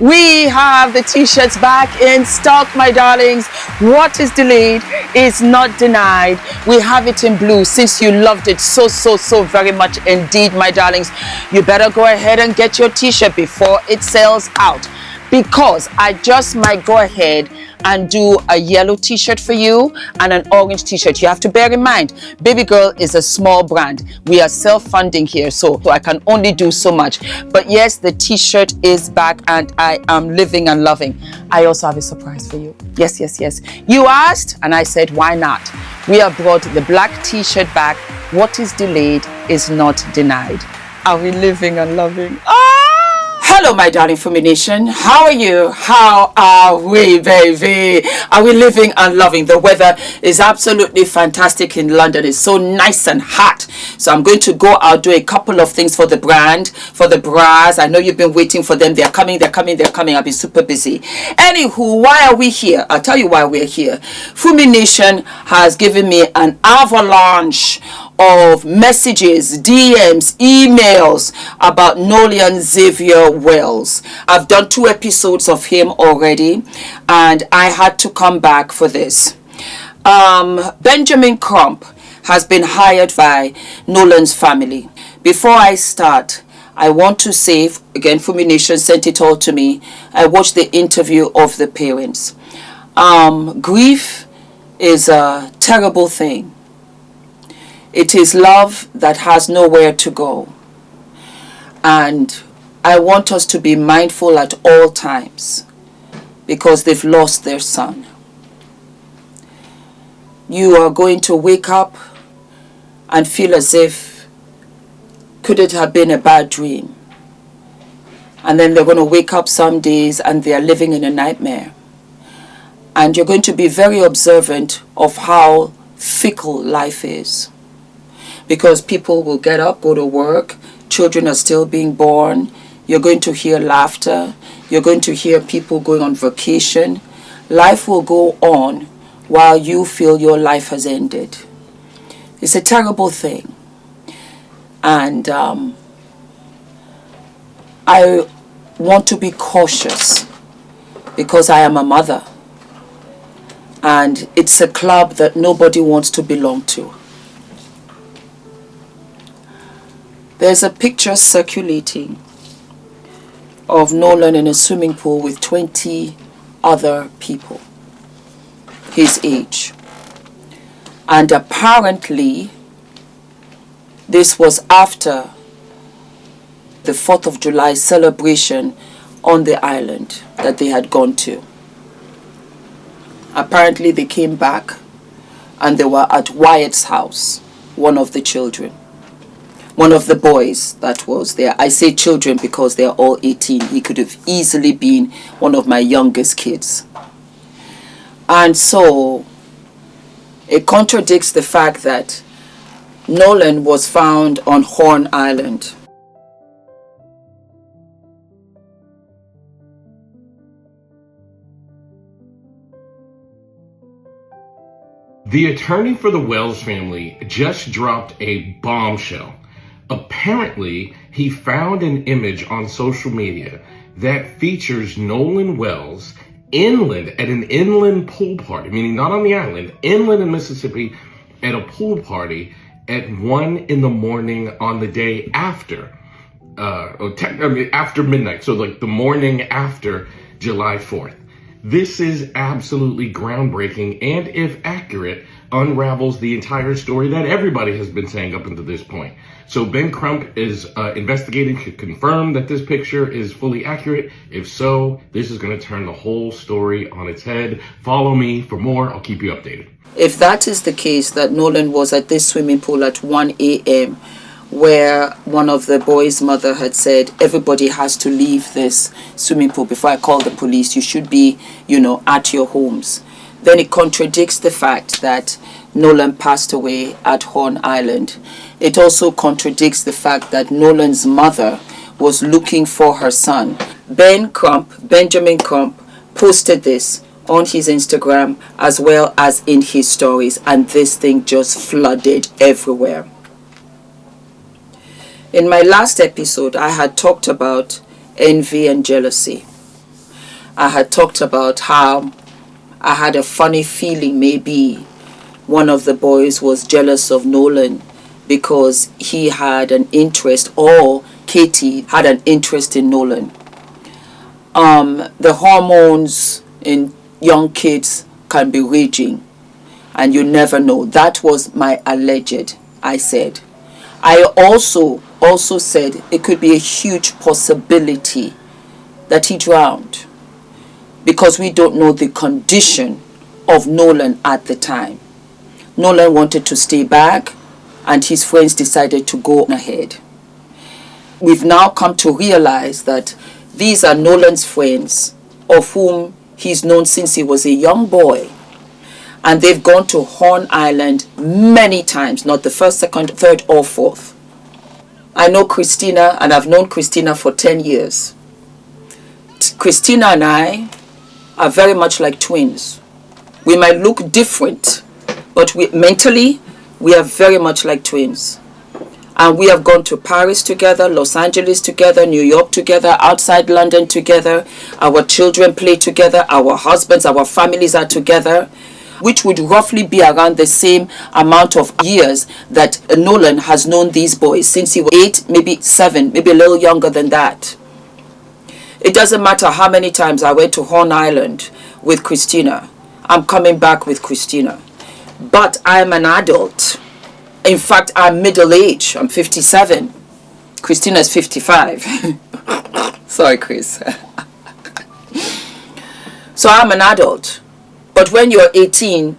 We have the t-shirts back in stock, my darlings. What is delayed is not denied. We have it in blue since you loved it so very much indeed, my darlings. You better go ahead and get your t-shirt before it sells out, because I just might go ahead and do a yellow t-shirt for you and an orange t-shirt. You have to bear in mind, Baby Girl is a small brand. We are self-funding here, so I can only do so much. But yes, the t-shirt is back and I am living and loving. I also have a surprise for you. Yes. You asked and I said, why not? We have brought the black t-shirt back. What is delayed is not denied. Are we living and loving? Hello, my darling Fumi Nation. How are you? How are we, baby? Are we living and loving? The weather is absolutely fantastic in London. It's so nice and hot. So I'm going to go out, do a couple of things for the brand, for the bras. I know you've been waiting for them. They're coming. I'll be super busy. Anywho, why are we here? I'll tell you why we're here. Fumi Nation has given me an avalanche of messages, DMs, emails about Nolan Wells. I've done 2 episodes of him already and I had to come back for this. Benjamin Crump has been hired by Nolan's family. Before I start, I want to say, again, Fumi Nation sent it all to me. I watched the interview of the parents. Grief is a terrible thing. It is love that has nowhere to go. And I want us to be mindful at all times because they've lost their son. You are going to wake up and feel as if, could it have been a bad dream? And then they're going to wake up some days and they are living in a nightmare. And you're going to be very observant of how fickle life is. Because people will get up, go to work, children are still being born, you're going to hear laughter, you're going to hear people going on vacation. Life will go on while you feel your life has ended. It's a terrible thing. And I want to be cautious because I am a mother. And it's a club that nobody wants to belong to. There's a picture circulating of Nolan in a swimming pool with 20 other people his age. And apparently, this was after the 4th of July celebration on the island that they had gone to. Apparently, they came back and they were at Wyatt's house, one of the children. One of the boys that was there. I say children because they are all 18. He could have easily been one of my youngest kids. And so it contradicts the fact that Nolan was found on Horn Island. The attorney for the Wells family just dropped a bombshell. Apparently, he found an image on social media that features Nolan Wells inland at an inland pool party, meaning not on the island, inland in Mississippi at a pool party at 1 in the morning on the day after, after midnight. So like the morning after July 4th. This is absolutely groundbreaking and, if accurate, unravels the entire story that everybody has been saying up until this point. So Ben Crump is investigating to confirm that this picture is fully accurate. If so, this is going to turn the whole story on its head. Follow me for more. I'll keep you updated. If that is the case, that Nolan was at this swimming pool at 1 a.m., where one of the boys' mother had said, everybody has to leave this swimming pool before I call the police. You should be, at your homes. Then it contradicts the fact that Nolan passed away at Horn Island. It also contradicts the fact that Nolan's mother was looking for her son. Benjamin Crump, posted this on his Instagram as well as in his stories, and this thing just flooded everywhere. In my last episode, I had talked about envy and jealousy. I had talked about how I had a funny feeling maybe one of the boys was jealous of Nolan because he had an interest, or Katie had an interest in Nolan. The hormones in young kids can be raging, and you never know. That was my alleged, I said. I also said it could be a huge possibility that he drowned, because we don't know the condition of Nolan at the time. Nolan wanted to stay back, and his friends decided to go ahead. We've now come to realize that these are Nolan's friends, of whom he's known since he was a young boy. And they've gone to Horn Island many times, not the first, second, third, or fourth. I know Christina, and I've known Christina for 10 years. Christina and I are very much like twins. We might look different, but mentally, we are very much like twins. And we have gone to Paris together, Los Angeles together, New York together, outside London together. Our children play together, our husbands, our families are together, which would roughly be around the same amount of years that Nolan has known these boys, since he was 8, maybe 7, maybe a little younger than that. It doesn't matter how many times I went to Horn Island with Christina. I'm coming back with Christina. But I'm an adult. In fact, I'm middle-aged. I'm 57. Christina's 55. Sorry, Chris. So I'm an adult. But when you're 18,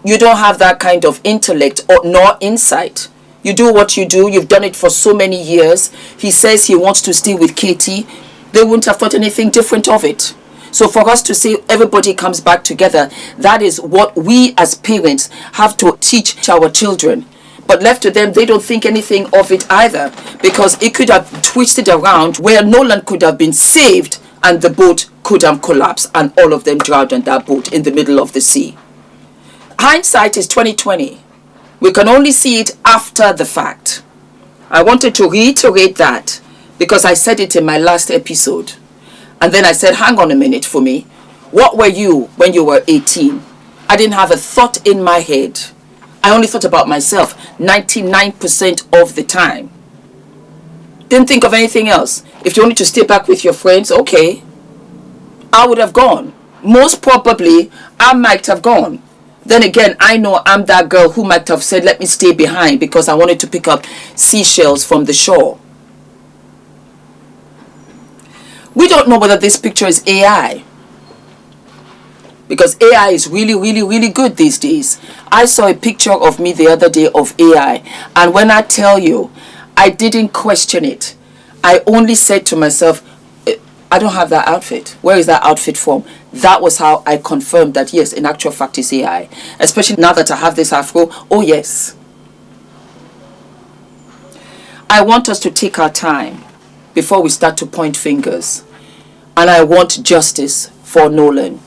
you don't have that kind of intellect nor insight. You do what you do. You've done it for so many years. He says he wants to stay with Katie. They wouldn't have thought anything different of it. So for us to say everybody comes back together, that is what we as parents have to teach our children. But left to them, they don't think anything of it either, because it could have twisted around where Nolan could have been saved and the boat could have collapsed and all of them drowned on that boat in the middle of the sea. Hindsight is 2020. We can only see it after the fact. I wanted to reiterate that because I said it in my last episode. And then I said, hang on a minute, Fumi. What were you when you were 18? I didn't have a thought in my head. I only thought about myself 99% of the time. Didn't think of anything else. If you wanted to stay back with your friends, okay. I would have gone. Most probably, I might have gone. Then again, I know I'm that girl who might have said, let me stay behind because I wanted to pick up seashells from the shore. We don't know whether this picture is AI. Because AI is really, really, really good these days. I saw a picture of me the other day of AI. And when I tell you, I didn't question it. I only said to myself, I don't have that outfit. Where is that outfit from? That was how I confirmed that, yes, in actual fact, it's AI. Especially now that I have this afro. Oh, yes. I want us to take our time before we start to point fingers. And I want justice for Nolan,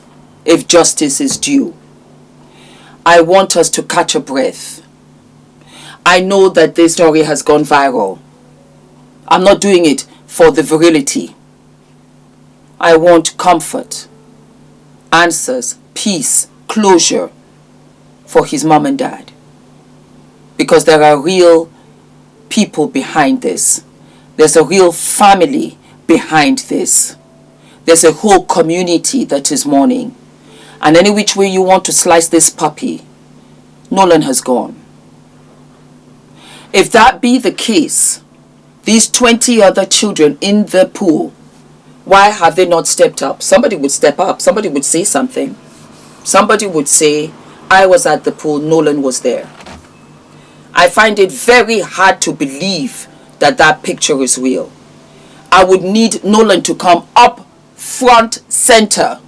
if justice is due. I want us to catch a breath. I know that this story has gone viral. I'm not doing it for the virility. I want comfort, answers, peace, closure for his mom and dad. Because there are real people behind this. There's a real family behind this. There's a whole community that is mourning. And any which way you want to slice this puppy, Nolan has gone. If that be the case, these 20 other children in the pool, why have they not stepped up? Somebody would step up. Somebody would say something. Somebody would say, I was at the pool, Nolan was there. I find it very hard to believe that that picture is real. I would need Nolan to come up front center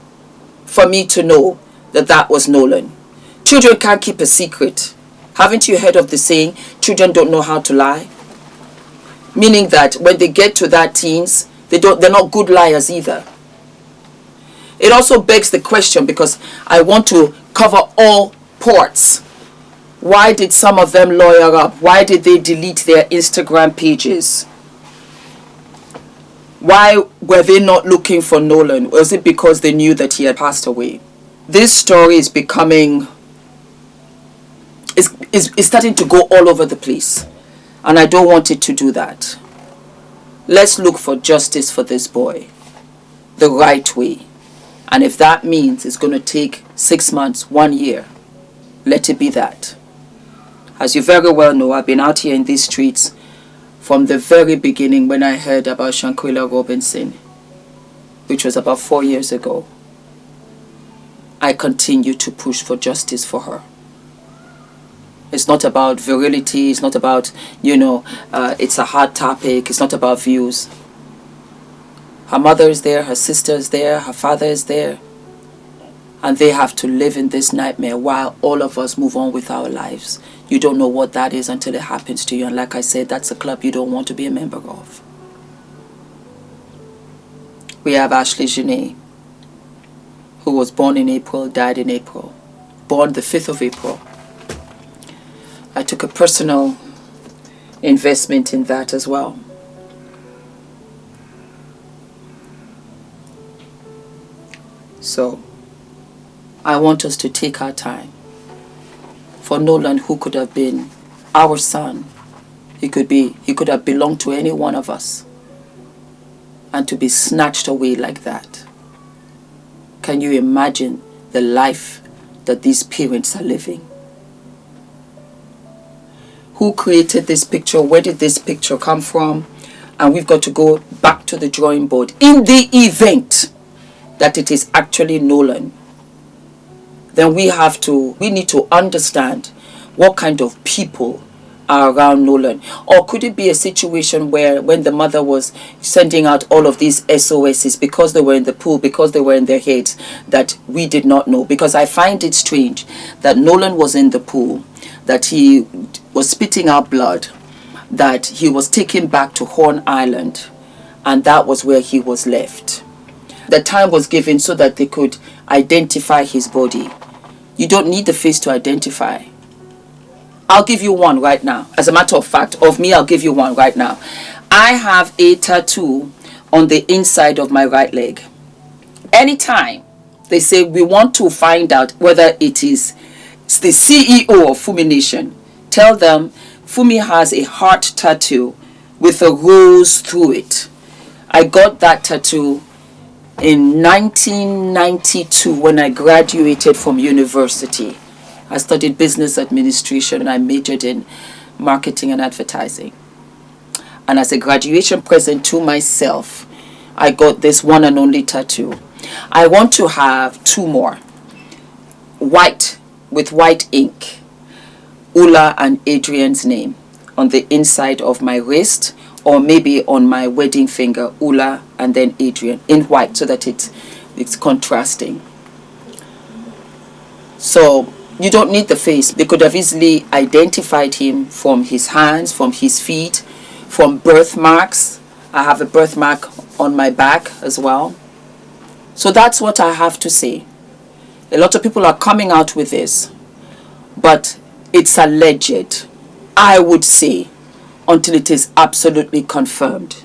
for me to know that that was Nolan. Children can't keep a secret. Haven't you heard of the saying, children don't know how to lie? Meaning that when they get to that teens, they're not good liars either. It also begs the question, because I want to cover all ports. Why did some of them lawyer up? Why did they delete their Instagram pages? Why were they not looking for Nolan? Was it because they knew that he had passed away? This story is becoming, is starting to go all over the place. And I don't want it to do that. Let's look for justice for this boy the right way. And if that means it's going to take 6 months, 1 year, let it be that. As you very well know, I've been out here in these streets from the very beginning when I heard about Shanquella Robinson, which was about 4 years ago. I continue to push for justice for her. It's not about virility. It's not about, it's a hard topic. It's not about views. Her mother is there. Her sister is there. Her father is there. And they have to live in this nightmare while all of us move on with our lives. You don't know what that is until it happens to you. And like I said, that's a club you don't want to be a member of. We have Ashley Genet, who was born in April, died in April. Born the 5th of April. I took a personal investment in that as well. So, I want us to take our time. For Nolan, who could have been our son, he could have belonged to any one of us. And to be snatched away like that. Can you imagine the life that these parents are living? Who created this picture? Where did this picture come from? And we've got to go back to the drawing board. In the event that it is actually Nolan, then we need to understand what kind of people are around Nolan. Or could it be a situation where when the mother was sending out all of these SOSs because they were in the pool, because they were in their heads, that we did not know? Because I find it strange that Nolan was in the pool, that he was spitting out blood, that he was taken back to Horn Island, and that was where he was left. The time was given so that they could identify his body. You don't need the face to identify. I'll give you one right now. As a matter of fact, of me, I'll give you one right now. I have a tattoo on the inside of my right leg. Anytime they say we want to find out whether it is the CEO of Fumi Nation, tell them Fumi has a heart tattoo with a rose through it. I got that tattoo in 1992 when I graduated from university. I studied business administration and I majored in marketing and advertising. And as a graduation present to myself, I got this one and only tattoo. I want to have 2 more. White, with white ink. Ula and Adrian's name on the inside of my wrist, or maybe on my wedding finger, Ula and then Adrian, in white, so that it's contrasting. So you don't need the face. They could have easily identified him from his hands, from his feet, from birthmarks. I have a birthmark on my back as well. So that's what I have to say. A lot of people are coming out with this, but it's alleged, I would say, until it is absolutely confirmed.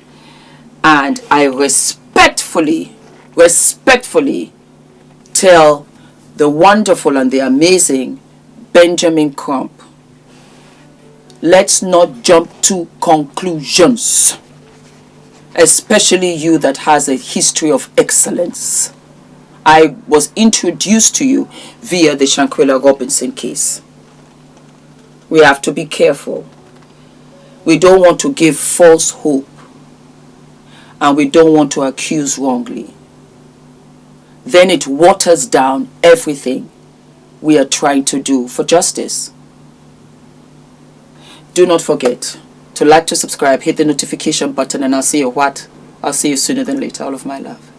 And I respectfully tell the wonderful and the amazing Benjamin Crump, let's not jump to conclusions, especially you that has a history of excellence. I was introduced to you via the Shanquella Robinson case. We have to be careful. We don't want to give false hope, and we don't want to accuse wrongly. Then it waters down everything we are trying to do for justice. Do not forget to like, to subscribe, hit the notification button, and I'll see you I'll see you sooner than later. All of my love.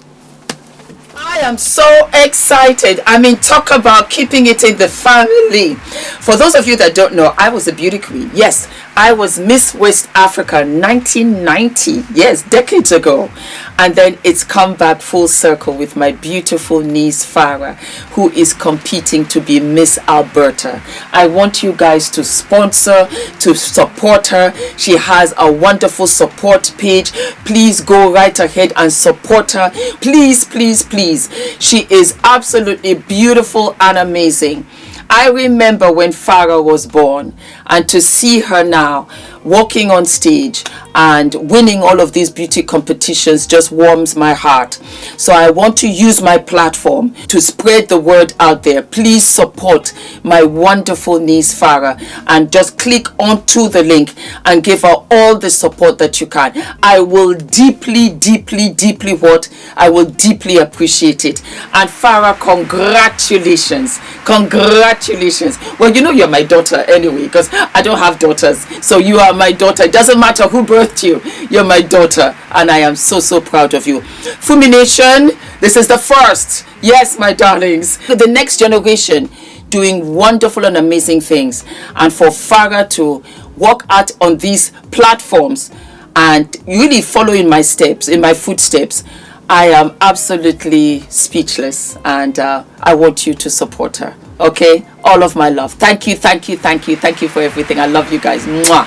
I am so excited. I mean, talk about keeping it in the family. For those of you that don't know, I was a beauty queen. Yes, I was Miss West Africa 1990. Yes, decades ago. And then it's come back full circle with my beautiful niece Farah, who is competing to be Miss Alberta. I want you guys to sponsor, to support her. She has a wonderful support page. Please go right ahead and support her. Please, please, please. She is absolutely beautiful and amazing. I remember when Farah was born, and to see her now walking on stage and winning all of these beauty competitions just warms my heart. So I want to use my platform to spread the word out there. Please support my wonderful niece Farah and just click onto the link and give her all the support that you can. I will deeply I will deeply appreciate it. And Farah, congratulations. Congratulations. Well, you know you're my daughter anyway, because I don't have daughters. So you are my daughter. It doesn't matter who birthed you. You're my daughter. And I am so proud of you. Fumi Nation, this is the first. Yes, my darlings. The next generation doing wonderful and amazing things. And for Farah to walk out on these platforms and really follow in my steps, in my footsteps, I am absolutely speechless. And I want you to support her. Okay, all of my love. Thank you for everything. I love you guys. Mwah.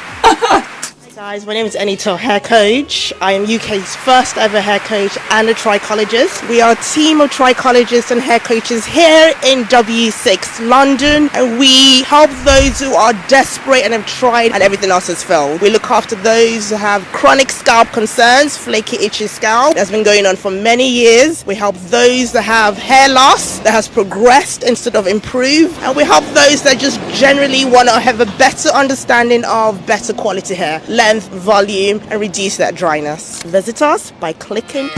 Hi guys, my name is ENITAN, hair coach. I am UK's first ever hair coach and a trichologist. We are a team of trichologists and hair coaches here in W6 London, and we help those who are desperate and have tried and everything else has failed. We look after those who have chronic scalp concerns, flaky, itchy scalp that's been going on for many years. We help those that have hair loss that has progressed instead of improved, and we help those that just generally want to have a better understanding of better quality hair, length, volume, and reduce that dryness. Visit us by clicking